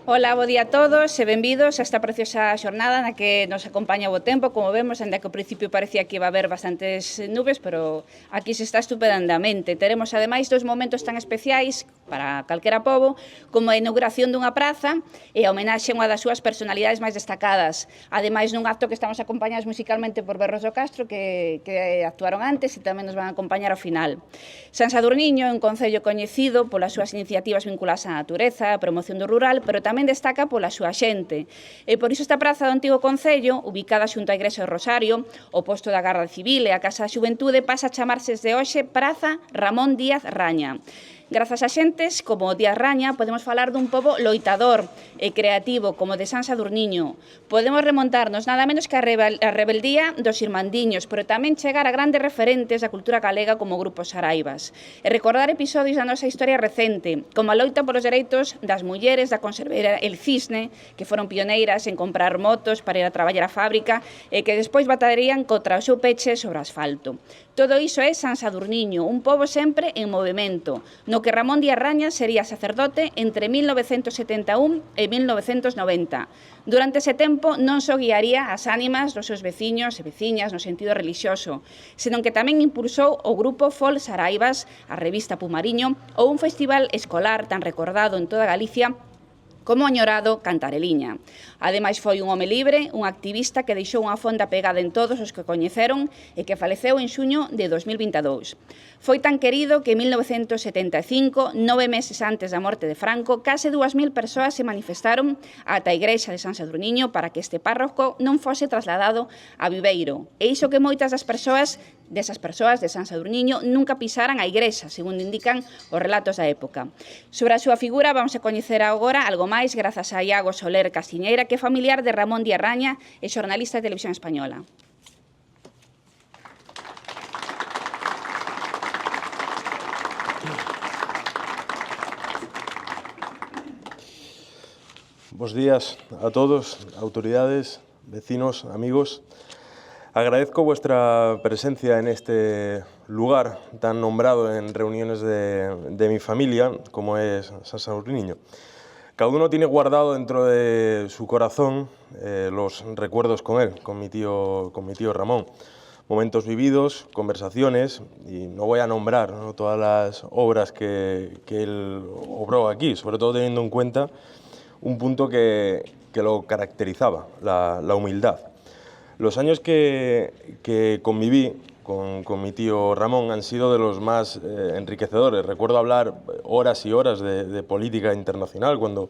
Ola, bo día a todos e benvidos a esta preciosa xornada na que nos acompaña o tempo. Como vemos, ainda que ao principio parecía que iba a haber bastantes nubes, pero aquí se está estupendamente. Teremos, ademais, dos momentos tan especiais para calquera pobo, como a inauguración dunha praza e a homenaxe a unha das súas personalidades máis destacadas. Ademais, nun acto que estamos acompañados musicalmente por Berros do Castro, que actuaron antes e tamén nos van a acompañar ao final. San Sadurniño é un concello coñecido polas súas iniciativas vinculadas á natureza, a promoción do rural, pero tamén destaca pola súa xente. E por iso esta praza do antigo concello, ubicada xunto á Igrexa do Rosario, o posto da Garda Civil e a Casa da Xuventude, pasa a chamarse desde hoxe Praza Ramón Díaz Raña. Grazas a xentes como Díaz Raña podemos falar dun pobo loitador e creativo como de San Sadurniño. Podemos remontarnos nada menos que a rebeldía dos irmandiños, pero tamén chegar a grandes referentes da cultura galega como o Grupo Saraivas. E recordar episodios da nosa historia recente, como a loita polos dereitos das mulleres da conserveira El Cisne, que foron pioneiras en comprar motos para ir a traballar á fábrica e que despois batarían contra o seu peche sobre o asfalto. Todo iso é San Sadurniño, un pobo sempre en movimento, no que Ramón Díaz Raña sería sacerdote entre 1971 e 1990. Durante ese tempo non só guiaría as ánimas dos seus veciños e veciñas no sentido relixioso, senón que tamén impulsou o grupo Folk Saraivas, a revista Pumariño ou un festival escolar tan recordado en toda Galicia como o añorado Cantareliña. Ademais, foi un home libre, un activista que deixou unha fonda pegada en todos os que coñeceron e que faleceu en xuño de 2022. Foi tan querido que en 1975, 9 meses antes da morte de Franco, case 2.000 persoas se manifestaron ata a igrexa de San Sadurniño para que este párroco non fose trasladado a Viveiro. E iso que moitas desas persoas de San Sadurniño nunca pisaran a igrexa, segundo indican os relatos da época. Sobre a súa figura vamos a coñecer agora algo máis grazas a Iago Soler Castiñeira, que é familiar de Ramón Díaz Raña e xornalista de Televisión Española. Bos días a todos, autoridades, vecinos, amigos. Agradezco vuestra presencia en este lugar tan nombrado en reuniones de mi familia, como es San Sadurniño. Cada uno tiene guardado dentro de su corazón los recuerdos con él, con mi tío Ramón. Momentos vividos, conversaciones, y no voy a nombrar, ¿no?, todas las obras que él obró aquí, sobre todo teniendo en cuenta un punto que lo caracterizaba, la humildad. Los años que conviví con mi tío Ramón han sido de los más enriquecedores. Recuerdo hablar horas y horas de política internacional cuando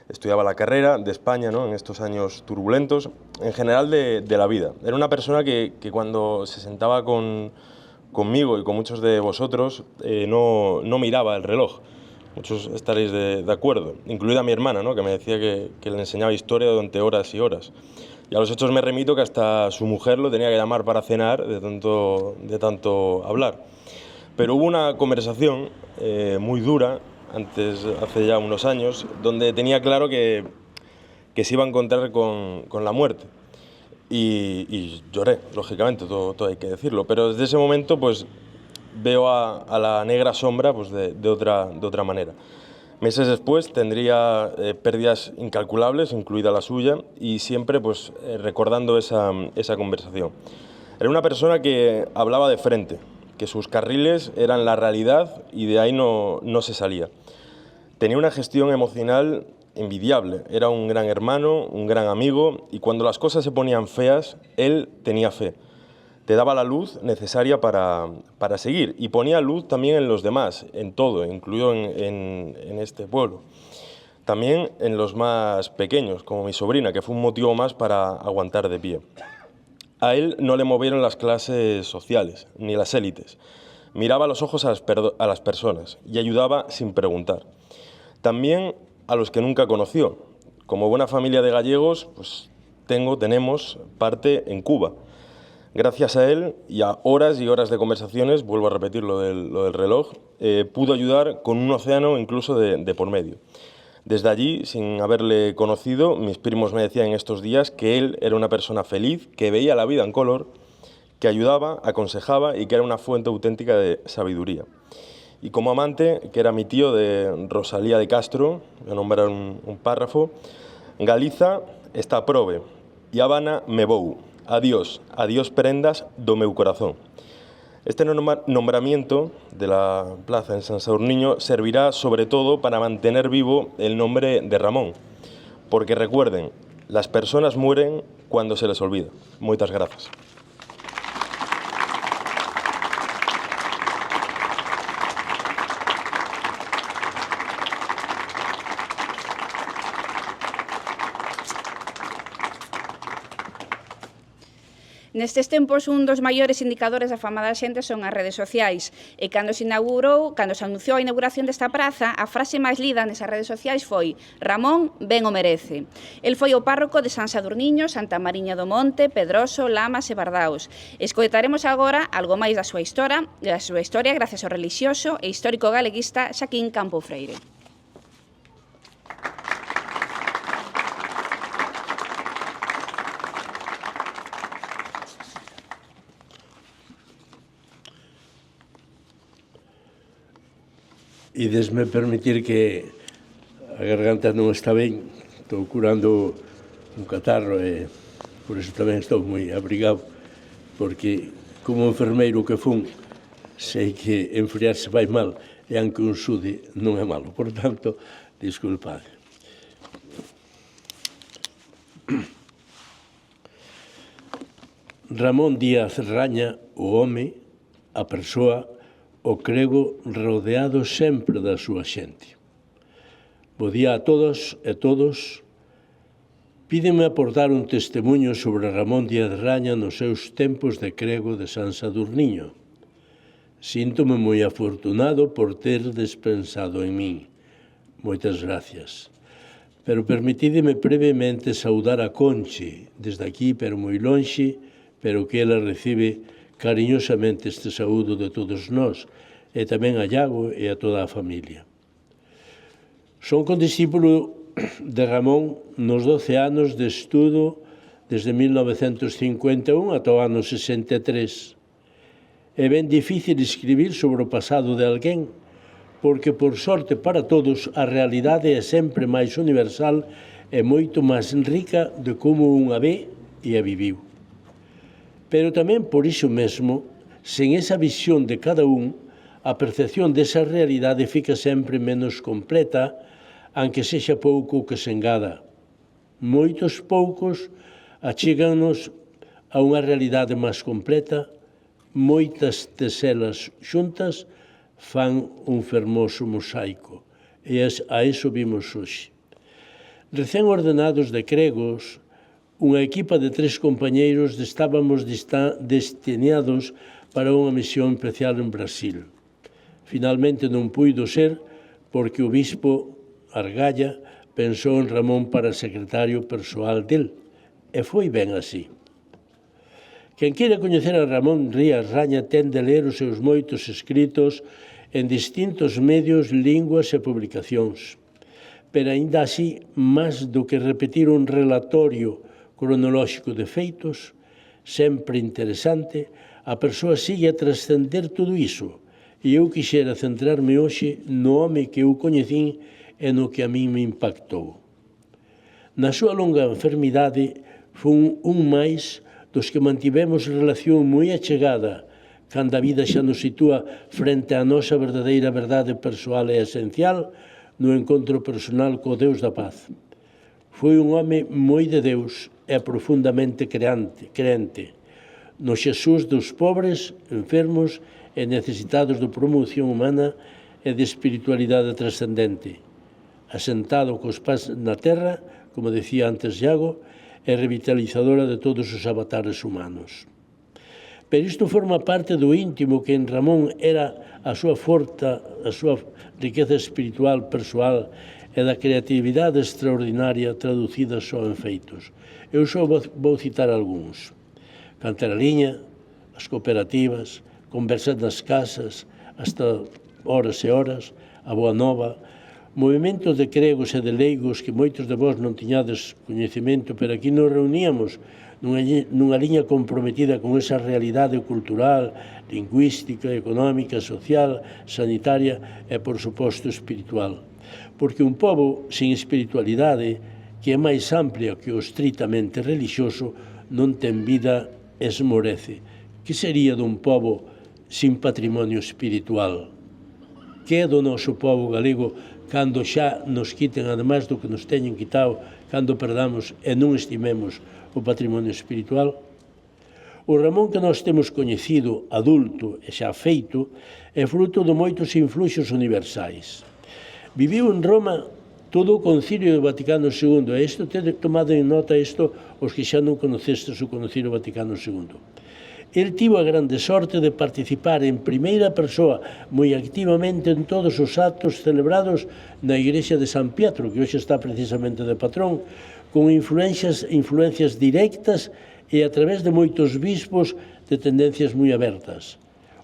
estudiaba la carrera, de España, ¿no?, en estos años turbulentos, en general de la vida. Era una persona que cuando se sentaba conmigo y con muchos de vosotros no miraba el reloj. Muchos estaréis de acuerdo, incluida mi hermana, ¿no?, que me decía que le enseñaba historia durante horas y horas. Y a los hechos me remito que hasta su mujer lo tenía que llamar para cenar de tanto hablar. Pero hubo una conversación muy dura, hace ya unos años, donde tenía claro que se iba a encontrar con la muerte. Y lloré, lógicamente, todo hay que decirlo. Pero desde ese momento pues veo a la negra sombra pues, de otra manera. Meses después tendría pérdidas incalculables, incluida la suya, y siempre pues, recordando esa conversación. Era una persona que hablaba de frente, que sus carriles eran la realidad y de ahí no se salía. Tenía una gestión emocional envidiable, era un gran hermano, un gran amigo, y cuando las cosas se ponían feas, él tenía fe. Te daba la luz necesaria para seguir y ponía luz también en los demás, en todo, incluido en este pueblo. También en los más pequeños, como mi sobrina, que fue un motivo más para aguantar de pie. A él no le movieron las clases sociales, ni las élites. Miraba a los ojos a las personas y ayudaba sin preguntar. También a los que nunca conoció. Como buena familia de gallegos, pues tenemos parte en Cuba. Gracias a él y a horas y horas de conversaciones, vuelvo a repetir lo del reloj, pudo ayudar con un océano incluso de por medio. Desde allí, sin haberle conocido, mis primos me decían en estos días que él era una persona feliz, que veía la vida en color, que ayudaba, aconsejaba y que era una fuente auténtica de sabiduría. y como amante, que era mi tío, de Rosalía de Castro, voy a nombrar un párrafo: Galiza está prove e Habana me vou. Adiós, adiós prendas do meu corazón. Este nombramiento de la plaza en San Sadurniño servirá sobre todo para mantener vivo el nombre de Ramón, porque recuerden, las personas mueren cuando se les olvida. Moitas grazas. Nestes tempos, un dos maiores indicadores da fama da xente son as redes sociais, e cando se anunciou a inauguración desta praza, a frase máis lida nesas redes sociais foi: Ramón ben o merece. El foi o párroco de San Sadurniño, Santa Mariña do Monte, Pedroso, Lamas e Bardaos. Escoitaremos agora algo máis da súa historia gracias ao relixioso e histórico galeguista Xaquín Campo Freire. Idesme permitir que a garganta non está ben, estou curando un catarro e por iso tamén estou moi abrigado, porque como enfermeiro que fun, sei que enfriarse vai mal e aunque un sude non é malo, por tanto, disculpade. Ramón Díaz Raña, o home, a persoa, o crego rodeado sempre da súa xente. Bo día a todos e todos. Pídeme aportar un testemunho sobre Ramón Díaz Raña nos seus tempos de crego de San Sadurniño. Síntome moi afortunado por ter despensado en min. Moitas gracias. Pero permitídeme brevemente saudar a Conchi, desde aquí, pero moi lonxe, pero que ela recibe cariñosamente este saúdo de todos nós, e tamén a Iago e a toda a familia. Son condiscípulo de Ramón nos 12 anos de estudo desde 1951 ata o ano 63. É ben difícil escribir sobre o pasado de alguén, porque, por sorte para todos, a realidade é sempre máis universal e moito máis rica de como unha ve e a viviu. Pero tamén por iso mesmo, sen esa visión de cada un, a percepción desa realidade fica sempre menos completa, aunque sexa pouco que se engada. Moitos poucos achéganos a unha realidade máis completa, moitas teselas xuntas fan un fermoso mosaico, e a iso vimos hoxe. Recén ordenados de cregos, unha equipa de 3 compañeiros estábamos destinados para unha misión especial en Brasil. Finalmente non puido ser porque o bispo Argalla pensou en Ramón para secretario persoal del, e foi ben así. Quen queira coñecer a Ramón Díaz Raña ten de ler os seus moitos escritos en distintos medios, linguas e publicacións. Pero aínda así, máis do que repetir un relatorio cronolóxico de feitos, sempre interesante, a persoa sigue a trascender todo iso, e eu quixera centrarme hoxe no home que eu coñecín e no que a min me impactou. Na súa longa enfermidade, foi un máis dos que mantivemos relación moi achegada, cando a vida xa nos sitúa frente á nosa verdadeira verdade persoal e esencial no encontro personal co Deus da paz. Foi un home moi de Deus e profundamente crente, no Xesús dos pobres, enfermos e necesitados de promoción humana e de espiritualidade trascendente. Asentado cos pés na terra, como decía antes Iago, e revitalizadora de todos os avatares humanos. Pero isto forma parte do íntimo que en Ramón era a súa riqueza espiritual, persoal e da creatividade extraordinaria traduzida só en feitos. Eu só vou citar algúns. Cantar a liña, as cooperativas, conversar nas casas, hasta horas e horas, a boa nova, Movimentos de cregos e de leigos que moitos de vós non tiñades coñecemento, pero aquí nos reuníamos nunha liña comprometida con esa realidade cultural, lingüística, económica, social, sanitaria e, por suposto, espiritual. Porque un pobo sin espiritualidade, que é máis amplia que o estritamente religioso, non ten vida, esmorece. Que sería dun pobo sin patrimonio espiritual? Que é do noso pobo galego cando xa nos quiten, ademais do que nos teñen quitado, cando perdamos e non estimemos o patrimonio espiritual? O Ramón que nós temos coñecido, adulto e xa feito, é fruto de moitos influxos universais. Viviu en Roma todo o Concilio do Vaticano II, e isto tede tomado en nota isto os que xa non conocestes o Concilio Vaticano II. El tivo a grande sorte de participar en primeira persoa moi activamente en todos os actos celebrados na Igrexa de San Pietro, que hoxe está precisamente de patrón, con influencias directas e a través de moitos bispos de tendencias moi abertas.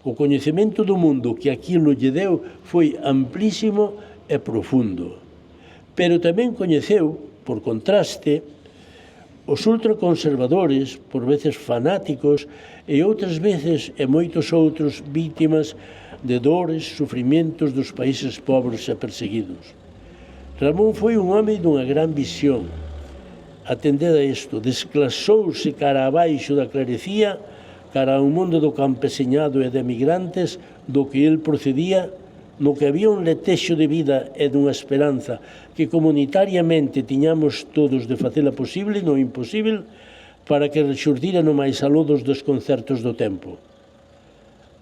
O coñecemento do mundo que aquilo lle deu foi amplísimo e profundo. Pero tamén coñeceu, por contraste, os ultraconservadores, por veces fanáticos, e outras veces, e moitos outros, vítimas de dores, sufrimientos dos países pobres e perseguidos. Ramón foi un home dunha gran visión. Atended a isto, desclasouse cara abaixo da clerecía, cara ao mundo do campeseñado e de emigrantes, do que el procedía, no que había un letexo de vida e dunha esperanza que comunitariamente tiñamos todos de facela posible, no imposible, para que rexurdira no máis aló dos desconcertos do tempo.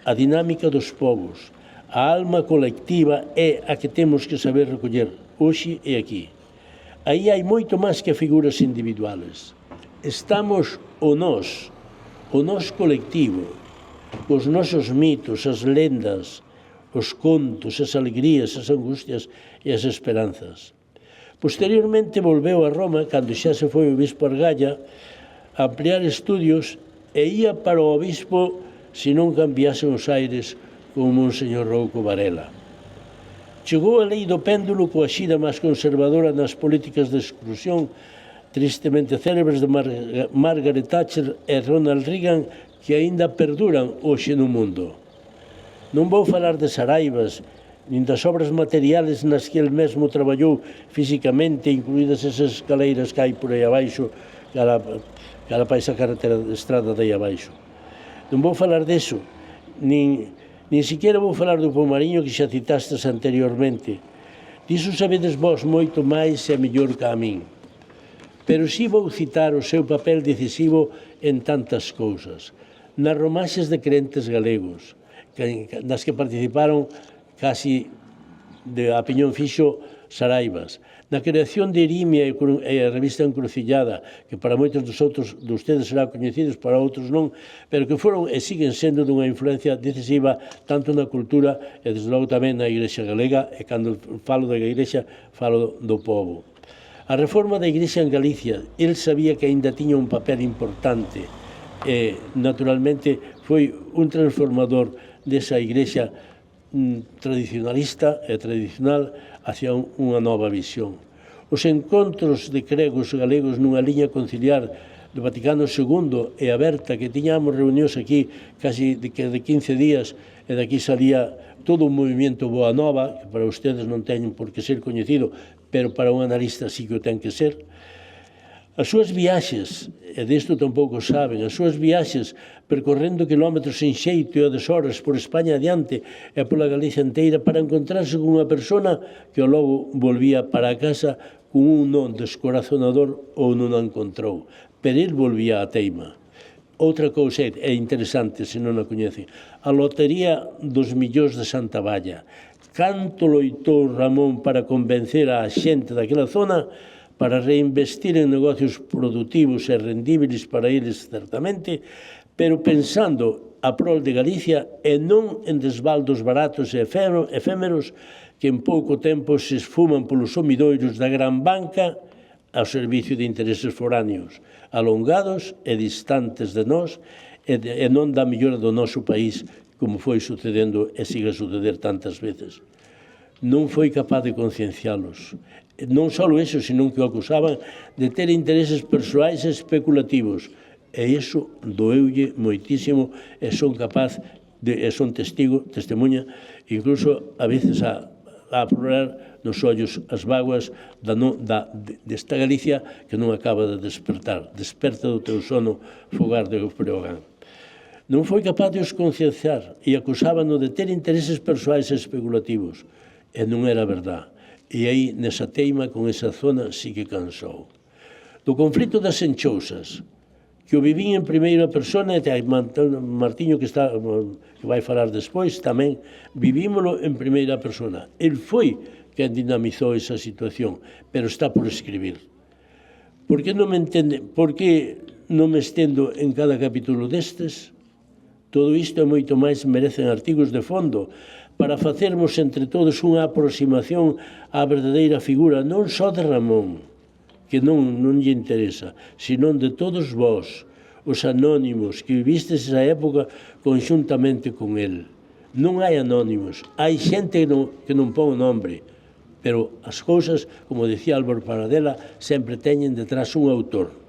A dinámica dos povos, a alma colectiva é a que temos que saber recoller hoxe e aquí. Aí hai moito máis que figuras individuales. Estamos o nós colectivo, os nosos mitos, as lendas, os contos, as alegrías, as angustias e as esperanzas. Posteriormente volveu a Roma, cando xa se foi o bispo Argalla, a ampliar estudios e ia para o obispo se non cambiasen os aires como Monseñor Rouco Varela. Chegou a lei do péndulo coa xira máis conservadora nas políticas de exclusión tristemente célebres de Margaret Thatcher e Ronald Reagan que aínda perduran hoxe no mundo. Non vou falar de Saraivas, nin das obras materiales nas que el mesmo traballou físicamente, incluídas esas escaleiras que hai por aí abaixo, cara para esa carretera de estrada de aí abaixo. Non vou falar deso, nin siquiera vou falar do Pomariño que xa citastes anteriormente. Diso sabedes vos moito máis e mellor que a min. Pero si vou citar o seu papel decisivo en tantas cousas. Nas romaxes de crentes galegos, nas que participaron casi de a piñón fixo Saraivas, na creación de Irimia e a revista Encrucillada, que para moitos dos outros de ustedes será coñecidos, para outros non, pero que foron e siguen sendo dunha influencia decisiva tanto na cultura e, desde logo, tamén na Igrexa galega, e cando falo da Igrexa, falo do povo. A reforma da Igrexa en Galicia, el sabía que aínda tiña un papel importante e, naturalmente, foi un transformador desa Igrexa tradicionalista e tradicional hacia unha nova visión. Os encontros de cregos galegos nunha liña conciliar do Vaticano II e aberta, que tiñamos reunións aquí casi de 15 días, e daqui salía todo un movimento boa nova, que para ustedes non teñen por que ser coñecido, pero para un analista sí que o ten que ser. As súas viaxes, e disto tampouco saben, as súas viaxes percorrendo kilómetros en xeito e a deshoras por España adiante e pola Galicia inteira para encontrarse con unha persona que ao logo volvía para a casa con un non descorazonador ou non a encontrou, pero el volvía a teima. Outra cousa é interesante, se non a coñecen, a lotería dos millóns de Santa Valla. Canto loitou Ramón para convencer a xente daquela zona para reinvestir en negocios productivos e rendíveis para eles, certamente, pero pensando a prol de Galicia e non en desbaldos baratos e efémeros que en pouco tempo se esfuman polos somidoiros da gran banca ao servicio de intereses foráneos, alongados e distantes de nós e non da mellora do noso país, como foi sucedendo e siga a suceder tantas veces. non foi capaz de conciencialos. Non só eso, senón que o acusaban de ter intereses persoais e especulativos. E iso doeulle moitísimo e son capaz e son testemunha, incluso a veces a aflorar nos ollos as vaguas desta Galicia que non acaba de despertar. Desperta do teu sono, fogar de Breogán. Non foi capaz de os concienciar e acusábano de ter intereses persoais e especulativos. E non era verdad. E aí, nesa teima, con esa zona, sí que cansou. Do conflito das enchousas, que o vivín en primeira persona, e Martiño, que vai falar despois, tamén vivímolo en primeira persona. El foi quen dinamizou esa situación, pero está por escribir. Por que non me entende? Por que non me estendo en cada capítulo destes? Todo isto e moito máis merecen artigos de fondo, para facermos entre todos unha aproximación á verdadeira figura, non só de Ramón, que non lle interesa, senón de todos vós, os anónimos que vivistes esa época conxuntamente con el. Non hai anónimos, hai xente que non pon o nombre, pero as cousas, como decía Álvaro Paradela, sempre teñen detrás un autor.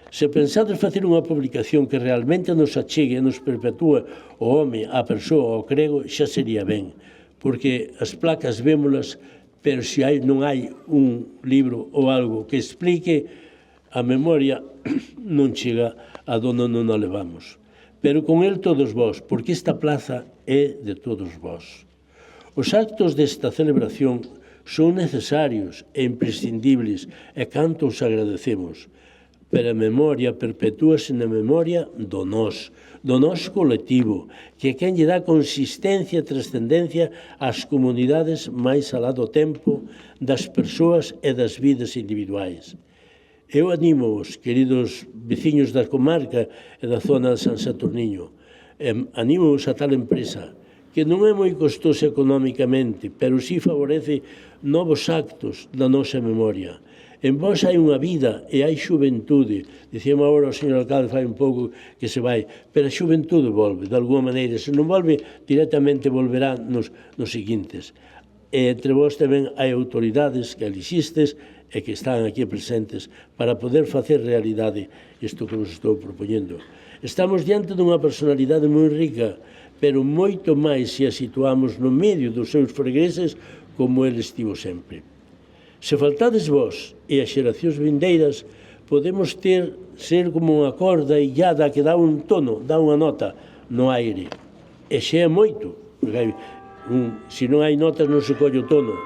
Se pensades facer unha publicación que realmente nos achegue e nos perpetúe o home, a persoa, o crego, xa sería ben, porque as placas vémolas, pero se non hai un libro ou algo que explique a memoria, non chega a donde non a levamos. Pero con el todos vós, porque esta plaza é de todos vós. Os actos desta celebración son necesarios e imprescindibles e canto os agradecemos. Pero a memoria perpetúase na memoria do nós colectivo, que é quen lle dá consistencia e trascendencia ás comunidades máis alá do tempo, das persoas e das vidas individuais. Eu animo os queridos veciños da comarca e da zona de San Saturniño, animo a tal empresa, que non é moi costosa económicamente, pero sí favorece novos actos da nosa memoria. En vós hai unha vida e hai xuventude. Dicíamos agora o señor alcalde fai un pouco que se vai, pero a xuventude volve, de alguma maneira. Se non volve, directamente volverá nos seguintes. E entre vós tamén hai autoridades que elixistes e que están aquí presentes para poder facer realidade isto que vos estou propoñendo. Estamos diante dunha personalidade moi rica, pero moito máis se a situamos no medio dos seus fregueses como ele estivo sempre. Se faltades vós e as xeracións vindeiras, podemos ser como unha corda illada que dá un tono, dá unha nota no aire. E xa é moito, porque se non hai notas non se colle o tono.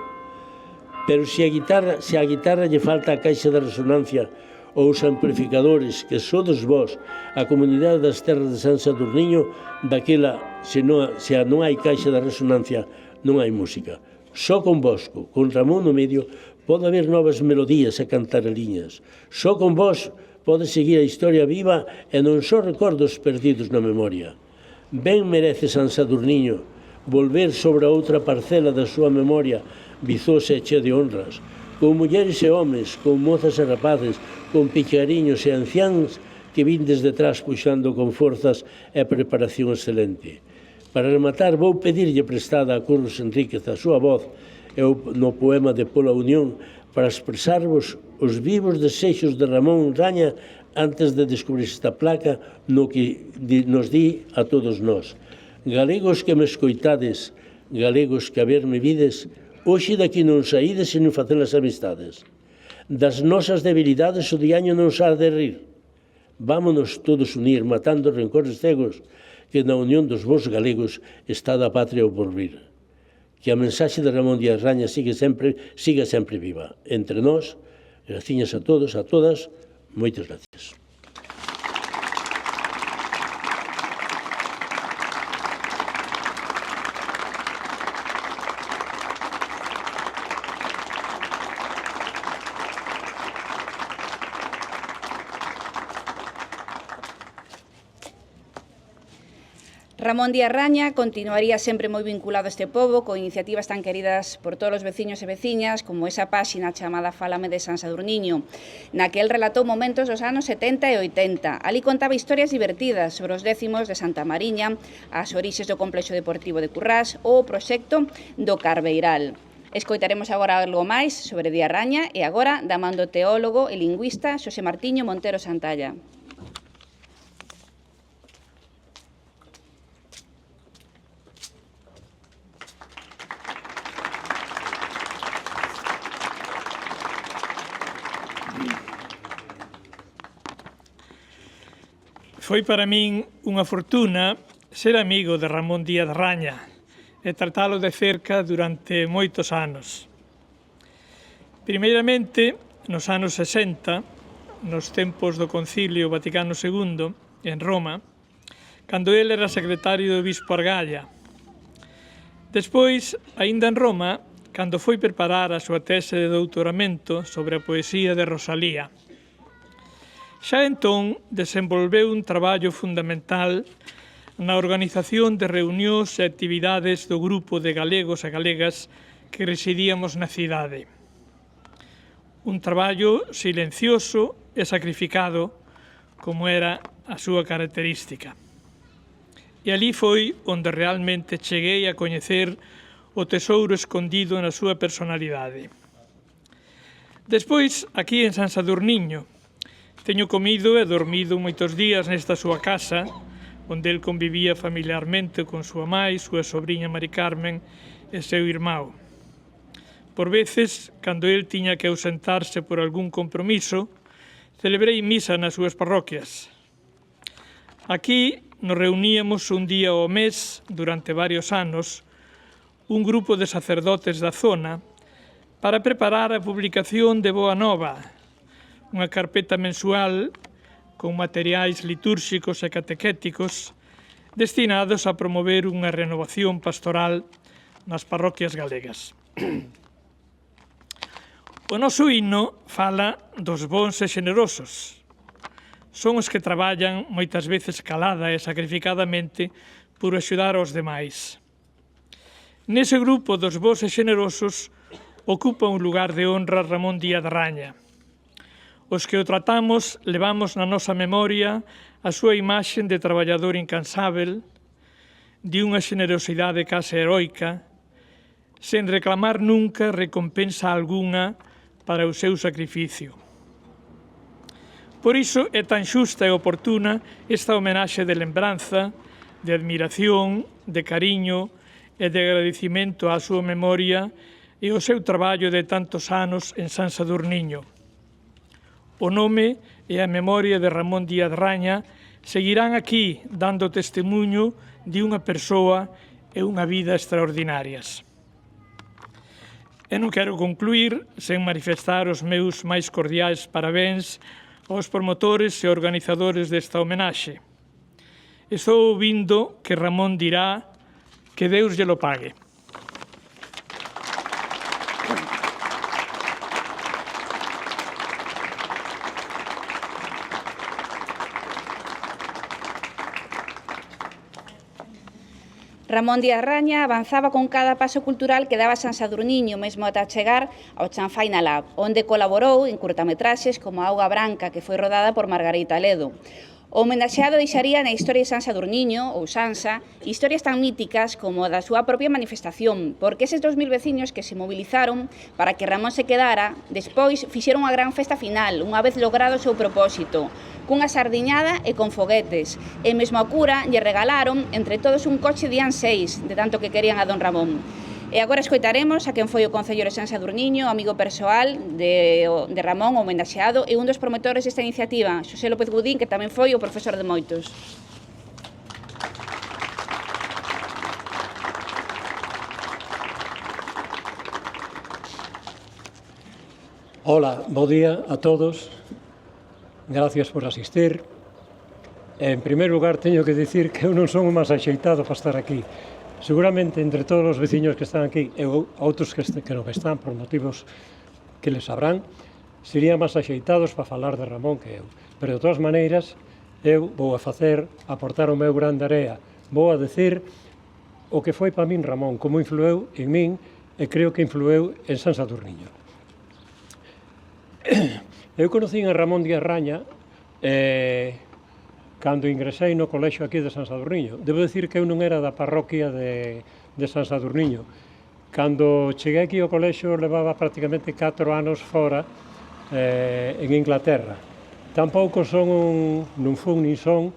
Pero se a guitarra lle falta a caixa de resonancia ou os amplificadores, que sodes vós, a comunidade das terras de San Saturniño, daquela, se non hai caixa de resonancia, non hai música. Só con vosco, con Ramón no medio, pode haber novas melodías e cantareliñas. Só con vós pode seguir a historia viva e non só recordos perdidos na memoria. Ben merece San Sadurniño volver sobre a outra parcela da súa memoria vizosa e chea de honras, con mulleres e homes, con mozas e rapaces, con pichariños e anciáns que vindes detrás puxando con forzas e preparación excelente. Para rematar, vou pedirlle prestada a Curros Enríquez a súa voz no poema de Pola Unión para expresarvos os vivos desexos de Ramón Raña antes de descubrir esta placa no que nos di a todos nós. Galegos que me escoitades, galegos que a ver me vides, hoxe daqui non saídes e non facelas amistades. Das nosas debilidades o diaño non sa de rir. Vámonos todos unir, matando rencores cegos, que na unión dos vos galegos está da patria o porvir. Que a mensaxe de Ramón Díaz Raña siga sempre viva. Entre nós, graciñas a todos, a todas, moitas gracias. Ramón Díaz Raña continuaría sempre moi vinculado a este pobo con iniciativas tan queridas por todos os veciños e veciñas como esa páxina chamada Fálame de San Sadurniño, na que el relatou momentos dos anos 70 e 80. Ali contaba historias divertidas sobre os décimos de Santa Mariña, as orixes do complexo deportivo de Currás ou o proxecto do Carbeiral. Escoitaremos agora algo máis sobre Díaz Raña e agora da man do teólogo e lingüista Xosé Martiño Montero Santalla. Foi para min unha fortuna ser amigo de Ramón Díaz Raña e tratalo de cerca durante moitos anos. Primeiramente, nos anos 60, nos tempos do Concilio Vaticano II, en Roma, cando ele era secretario do Bispo Argalla. Despois, aínda en Roma, cando foi preparar a súa tese de doutoramento sobre a poesía de Rosalía. Xa entón desenvolveu un traballo fundamental na organización de reunións e actividades do grupo de galegos e galegas que residíamos na cidade. Un traballo silencioso e sacrificado, como era a súa característica. E ali foi onde realmente cheguei a coñecer o tesouro escondido na súa personalidade. Despois, aquí en San Sadurniño, teño comido e dormido moitos días nesta súa casa, onde el convivía familiarmente con súa mãe, súa sobrinha Mari Carmen e seu irmão. Por veces, cando el tiña que ausentarse por algún compromiso, celebrei misa nas súas parroquias. Aquí nos reuníamos un día ao mes, durante varios anos, un grupo de sacerdotes da zona para preparar a publicación de Boa Nova, unha carpeta mensual con materiais litúrxicos e catequéticos destinados a promover unha renovación pastoral nas parroquias galegas. O noso himno fala dos bons e xenerosos. Son os que traballan moitas veces calada e sacrificadamente por axudar aos demais. Nese grupo dos bons e xenerosos ocupa un lugar de honra Ramón Díaz Raña. Os que o tratamos levamos na nosa memoria a súa imaxe de traballador incansável, de unha xenerosidade case heroica, sen reclamar nunca recompensa algunha para o seu sacrificio. Por iso é tan xusta e oportuna esta homenaxe de lembranza, de admiración, de cariño e de agradecimento á súa memoria e ao seu traballo de tantos anos en San Sadurniño. O nome e a memoria de Ramón Díaz Raña seguirán aquí dando testemunho de unha persoa e unha vida extraordinarias. E non quero concluir sen manifestar os meus máis cordiais parabéns aos promotores e organizadores desta homenaxe. Estou ouvindo que Ramón dirá que Deus lle lo pague. Ramón Díaz Raña avanzaba con cada paso cultural que daba San Sadurniño, mesmo ata chegar ao Chanfaina Lab, onde colaborou en curtametraxes como Auga Branca, que foi rodada por Margarita Ledo. O homenaxeado deixaría na historia de San Sadurniño, ou Sansa, historias tan míticas como a da súa propia manifestación, porque eses 2000 veciños que se movilizaron para que Ramón se quedara, despois fixeron unha gran festa final, unha vez logrado o seu propósito, cunha sardiñada e con foguetes, e mesmo a cura lle regalaron entre todos un coche Dian 6, de tanto que querían a don Ramón. E agora escoitaremos a quen foi o Concello de San Sadurniño, amigo persoal de Ramón, o homenaxeado, e un dos promotores desta iniciativa, Xosé López Gudín, que tamén foi o profesor de moitos. Hola, bo día a todos. Gracias por asistir. En primer lugar, teño que dicir que eu non son o máis axeitado para estar aquí. Seguramente, entre todos os veciños que están aquí e outros que non están por motivos que les sabrán, serían máis axeitados para falar de Ramón que eu. Pero, de todas maneiras, eu vou aportar o meu grande area vou a decir o que foi para min Ramón, como influeu en min e creo que influeu en San Sadurniño. Eu conocín a Ramón Díaz Raña cando ingresei no colexio aquí de San Sadurniño. Debo dicir que eu non era da parroquia de San Sadurniño. Cando cheguei aquí ao colexio levaba prácticamente 4 anos fora en Inglaterra. Tampouco non fun nin son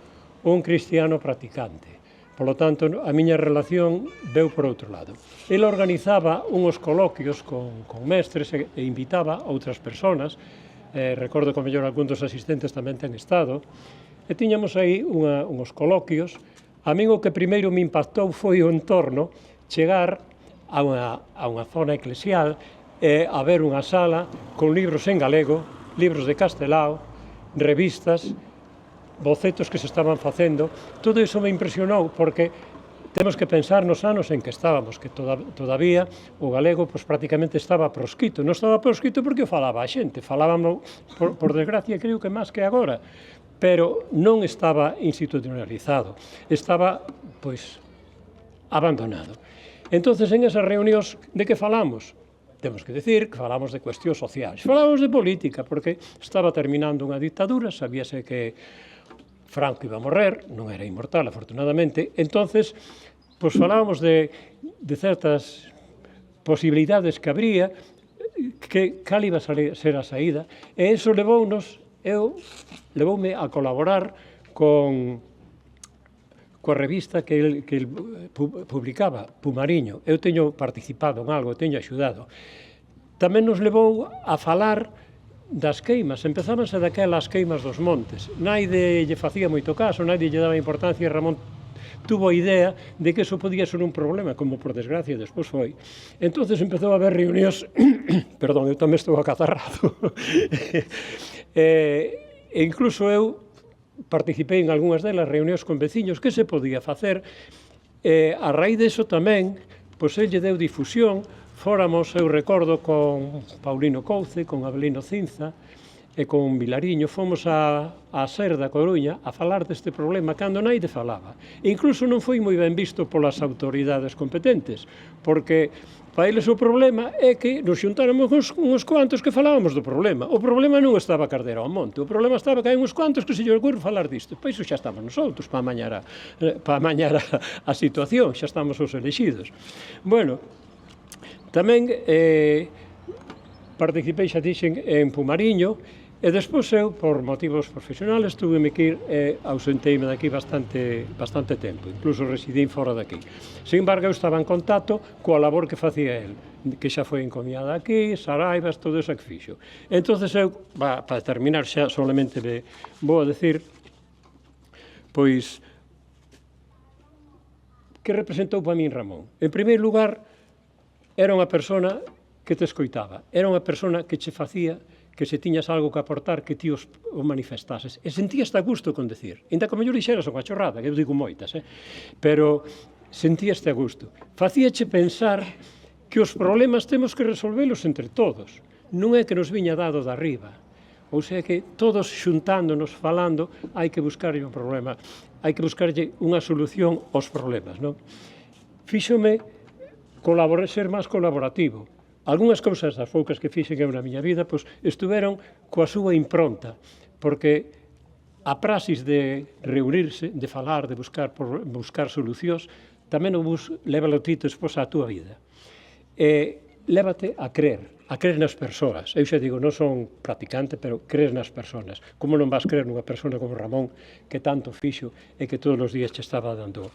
un cristiano practicante. Por lo tanto, a miña relación veu por outro lado. Ele organizaba unhos coloquios con mestres e invitaba a outras persoas. Recordo que o mellor algún dos asistentes tamén ten estado. E tiñamos aí unhos coloquios. A min o que primeiro me impactou foi o entorno, chegar a unha zona eclesial e a ver unha sala con libros en galego, libros de castelao, revistas, bocetos que se estaban facendo. Todo iso me impresionou porque temos que pensar nos anos en que estábamos, que todavía o galego prácticamente estaba proscrito. Non estaba proscrito porque o falaba a xente, falábamos, por desgracia, creo que máis que agora, pero non estaba institucionalizado, estaba, abandonado. Entonces, en esas reunións, de que falamos? Temos que decir que falamos de cuestións sociais, falamos de política, porque estaba terminando unha dictadura, sabíase que Franco iba a morrer, non era inmortal, afortunadamente, entonces, falábamos de certas posibilidades que habría, que cal iba a ser a saída, e iso levoume a colaborar coa revista que el publicaba, Pumariño. Eu teño participado en algo, teño axudado. Tamén nos levou a falar das queimas. Empezábanse daquelas queimas dos montes. Naide lle facía moito caso, naide lle daba importancia, e Ramón tuvo a idea de que eso podía ser un problema, como por desgracia despois foi. Entonces empezou a haber reunións, perdón, eu tamén estou acatarrado, e incluso eu participei en algunhas delas, reunións con veciños, que se podía facer. A raíz deso tamén, el lle deu difusión. Fóramos, eu recordo, con Paulino Couce, con Abelino Cinza e con Vilariño, fomos a Ser da Coruña a falar deste problema cando naide falaba. Incluso non foi moi ben visto polas autoridades competentes, porque para eles o problema é que nos xuntáramos uns cuantos que falábamos do problema. O problema non estaba Cardero ao monte, o problema estaba que hai uns cuantos que se lle ocurre falar disto. Pois xa estamos nosotros para amañar a situación, xa estamos os elexidos. Bueno, tamén participei, xa dixen, en Pumariño, e despois eu, por motivos profesionales, tuve que ir e ausenteime daqui bastante tempo, incluso residín fora daqui. Sin embargo, eu estaba en contacto coa labor que facía el, que xa foi encomiada aquí, Saraivas, todo eso que fixo. Entón, eu, para terminar xa, solamente vou a decir, que representou para min Ramón. En primeiro lugar, era unha persona que te escoitaba, era unha persona que che facía que se tiñas algo que aportar, que ti o manifestases. E sentíaste a gusto con decir. Ainda que mellor dixeras unha chorrada, que eu digo moitas, pero sentíaste a gusto. Facíache pensar que os problemas temos que resolvelos entre todos. Non é que nos viña dado de arriba. Ou sea que todos xuntándonos, falando, hai que buscarlle un problema. Hai que buscarlle unha solución aos problemas, non? Fíxome ser máis colaborativo. Algúnas cousas das poucas que fixen eu na miña vida estuveron coa súa impronta, porque a praxis de reunirse, de falar, de buscar solucións, tamén o lévalo ti despois á túa vida. Lévate a crer nas persoas. Eu xa digo, non son practicante, pero crees nas persoas. Como non vas crer nunha persona como Ramón, que tanto fixo e que todos os días che estaba dando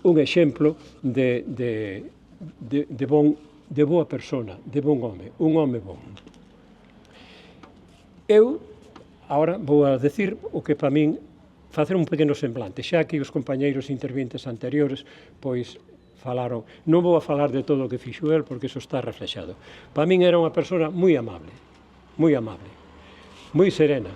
un exemplo de boa persona, de bon home, un home bon. Eu, agora, vou a decir o que para min, facer un pequeno semblante, xa que os compañeiros interventes anteriores, falaron, non vou a falar de todo o que fixo el, porque iso está reflexado. Para min era unha persona moi amable, moi serena.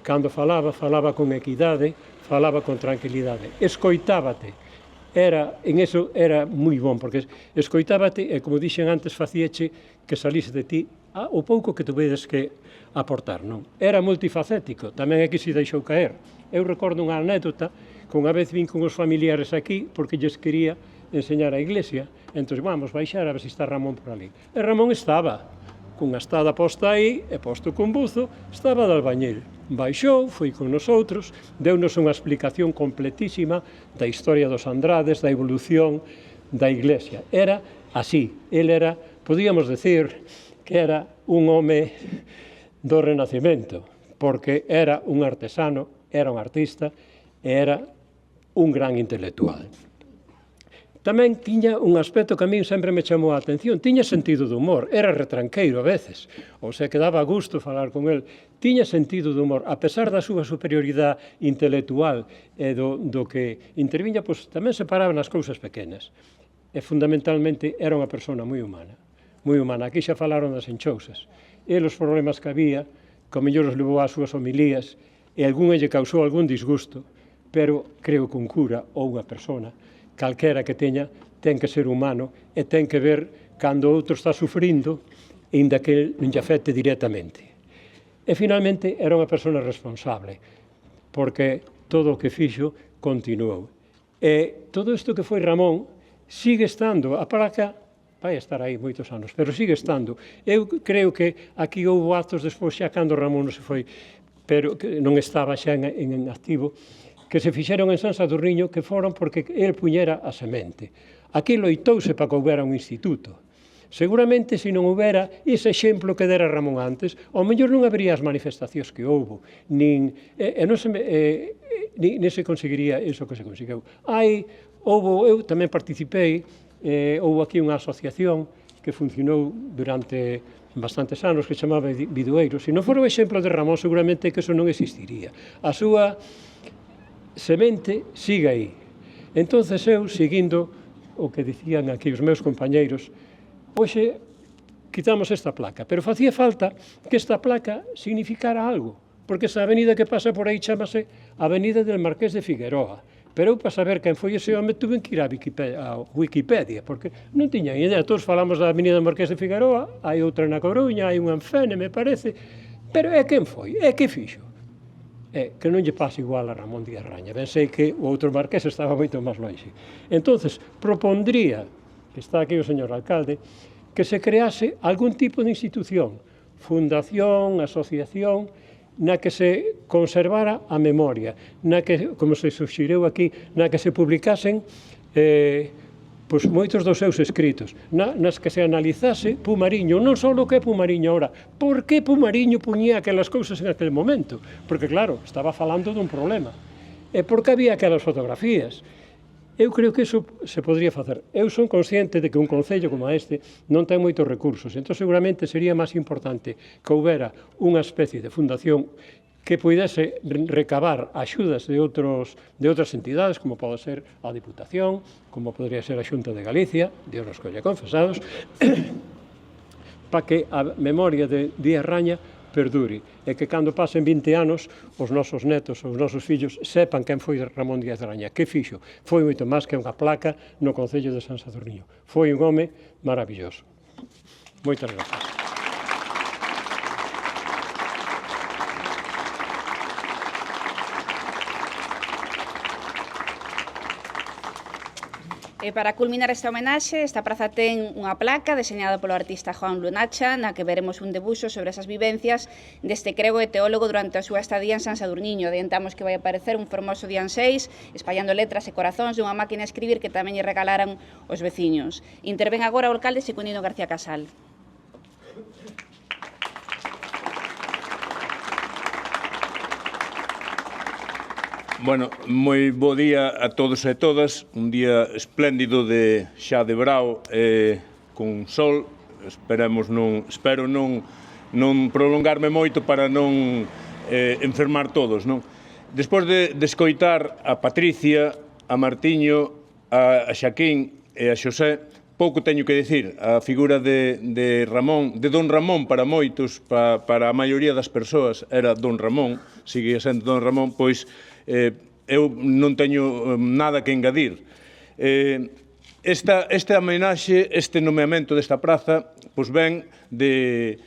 Cando falaba con equidade, falaba con tranquilidade, escoitábate. En eso era moi bon, porque escoitábate e, como dixen antes, facíache que salise de ti o pouco que tuvedes que aportar, non? Era multifacético, tamén aquí se deixou caer. Eu recordo unha anécdota, que unha vez vin con os familiares aquí, porque lles quería enseñar a iglesia, entón, vamos baixar a ver se está Ramón por ali. E Ramón estaba, cunha estada posta aí, e posto cun buzo, estaba de albañil. Baixou, foi con nosotros, deunos unha explicación completísima da historia dos Andrades, da evolución da iglesia. Era así, ele era, podíamos decir, que era un home do Renacimento, porque era un artesano, era un artista e era un gran intelectual. Tamén tiña un aspecto que a mí sempre me chamou a atención, tiña sentido de humor, era retranqueiro a veces, ou sea, que daba gusto falar con el, tiña sentido de humor, a pesar da súa superioridade intelectual e do que interviña, pois tamén se paraba nas cousas pequenas. E fundamentalmente era unha persona moi humana, moi humana. Aquí xa falaron das enchousas. E os problemas que había, que ao mellor os levou ás súas homilías, e algún lle causou algún disgusto, pero creo que un cura ou unha persona, calquera que teña, ten que ser humano e ten que ver cando outro está sufrindo, inda que non lle afecte directamente. E finalmente era unha persona responsable, porque todo o que fixo continuou. E todo isto que foi Ramón sigue estando, a placa vai estar aí moitos anos, pero sigue estando. Eu creo que aquí houve actos despois xa cando Ramón non se foi, pero que non estaba xa en activo, que se fixeron en San Sadurniño, que foron porque el puñera a semente. Aquí loitouse para que houbera un instituto. Seguramente, se non houbera ese exemplo que dera Ramón antes, ao mellor non habería as manifestacións que houbo, nin se conseguiría iso que se conseguiu. Eu tamén participei, houve aquí unha asociación que funcionou durante bastantes anos que chamaba Bidueiro. Se non fora o exemplo de Ramón, seguramente que eso non existiría. A súa semente sigue aí. Entonces eu, seguindo o que dicían aquí os meus compañeiros, hoxe quitamos esta placa, pero facía falta que esta placa significara algo, porque esa avenida que pasa por aí chamase Avenida del Marqués de Figueroa. Pero eu, para saber quen foi ese home, tuve que ir a Wikipedia, porque non tiña idea. Todos falamos da Avenida Marqués de Figueroa, hai outra na Coruña, hai unha en Fene, me parece, pero é quen foi, é que fixo. É que non lle pasa igual a Ramón Díaz Raña. Ben sei que o outro marqués estaba moito máis longe. Entonces, propondría, que está aquí o señor alcalde, que se crease algún tipo de institución, fundación, asociación, na que se conservara a memoria, na que, como se suxireu aquí, na que se publicasen pois moitos dos seus escritos, nas que se analizase Pumariño, non só o que é Pumariño ahora, por que Pumariño puñía aquelas cousas en aquel momento, porque claro, estaba falando dun problema, e por que había aquelas fotografías. Eu creo que iso se podría facer. Eu son consciente de que un concello como este non ten moitos recursos, entón seguramente sería máis importante que houbera unha especie de fundación que puidese recabar axudas de outras entidades, como pode ser a Diputación, como podría ser a Xunta de Galicia, Dios nos colle confesados, para que a memoria de Díaz Raña perdure, e que cando pasen 20 anos os nosos netos, os nosos fillos sepan quen foi Ramón Díaz Raña, que fixo. Foi moito máis que unha placa no Concello de San Sadurniño. Foi un home maravilloso. Moitas grazas. E para culminar esta homenaxe, esta praza ten unha placa deseñada polo artista Juan Lunacha, na que veremos un debuxo sobre esas vivencias deste crego e teólogo durante a súa estadía en San Sadurniño. Adiantamos que vai aparecer un formoso día 6, espallando letras e corazóns dunha máquina a escribir que tamén lle regalaran os veciños. Intervén agora o alcalde Secundino García Casal. Bueno, moi bo día a todos e todas, un día espléndido de xa de brao, con sol, espero non prolongarme moito para non enfermar todos, non? Despois de escoitar a Patricia, a Martiño, a Xaquín e a Xosé, pouco teño que dicir. A figura de Ramón, de Don Ramón para moitos, para a maioría das persoas era Don Ramón, sigue sendo Don Ramón, pois eu non teño nada que engadir. Esta homenaxe, este nomeamento desta praza, pois ven de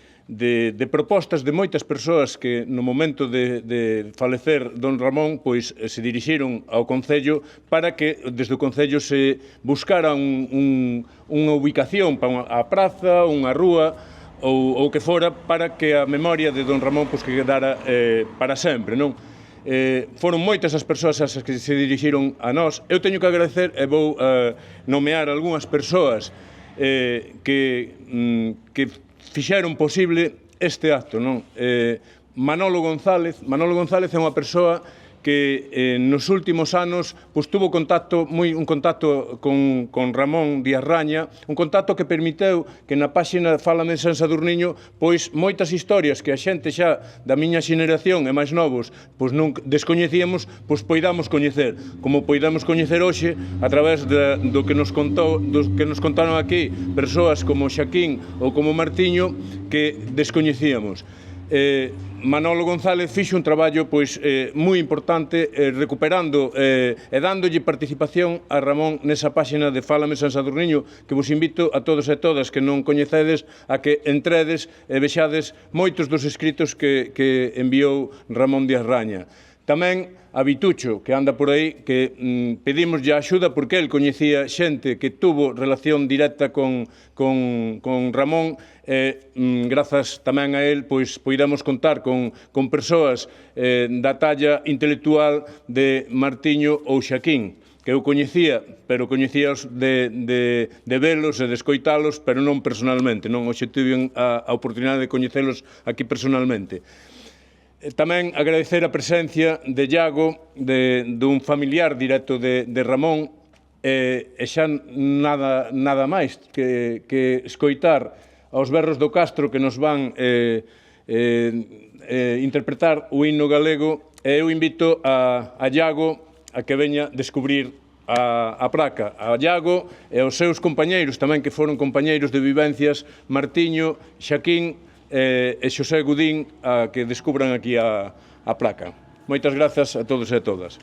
propostas de moitas persoas que no momento de falecer don Ramón pois se dirixiron ao Concello para que desde o Concello se buscara unha ubicación para a praza, unha rúa ou que fora para que a memoria de don Ramón pois, que quedara para sempre, non? Foron moitas as persoas as que se dirixiron a nós. Eu teño que agradecer e vou nomear algunhas persoas que fixeron posible este acto, non? Manolo González é unha persoa que nos últimos anos pois, tuvo un contacto con Ramón Díaz Raña, un contacto que permiteu que na páxina Fálame de San Sadurniño pois moitas historias que a xente xa da miña xeneración e máis novos pois non descoñecíamos, pois poidamos coñecer, como poidamos coñecer hoxe a través do que nos contaron aquí persoas como Xaquín ou como Martiño que descoñecíamos. Manolo González fixo un traballo pois moi importante recuperando e dándolle participación a Ramón nesa páxina de Fálame San Sadurniño que vos invito a todos e todas que non coñecedes a que entredes e vexades moitos dos escritos que enviou Ramón Díaz Raña. Tamén a Vitucho, que anda por aí, que pedimoslle axuda porque el coñecía xente que tuvo relación directa con Ramón e grazas tamén a el pois poidamos contar con persoas da talla intelectual de Martiño ou Xaquín, que eu coñecía, pero coñecíaos de velos e de escoitalos, pero non personalmente, non hoxe tive a oportunidade de coñecelos aquí personalmente. Tamén agradecer a presencia de Iago, dun familiar directo de Ramón, e xa nada máis que escoitar aos berros do Castro que nos van interpretar o himno galego, e eu invito a Iago a que veña descubrir a placa. A Iago e aos seus compañeiros tamén que foron compañeiros de vivencias, Martiño, Xaquín e Xosé Gudín, a que descubran aquí a placa. Moitas grazas a todos e a todas.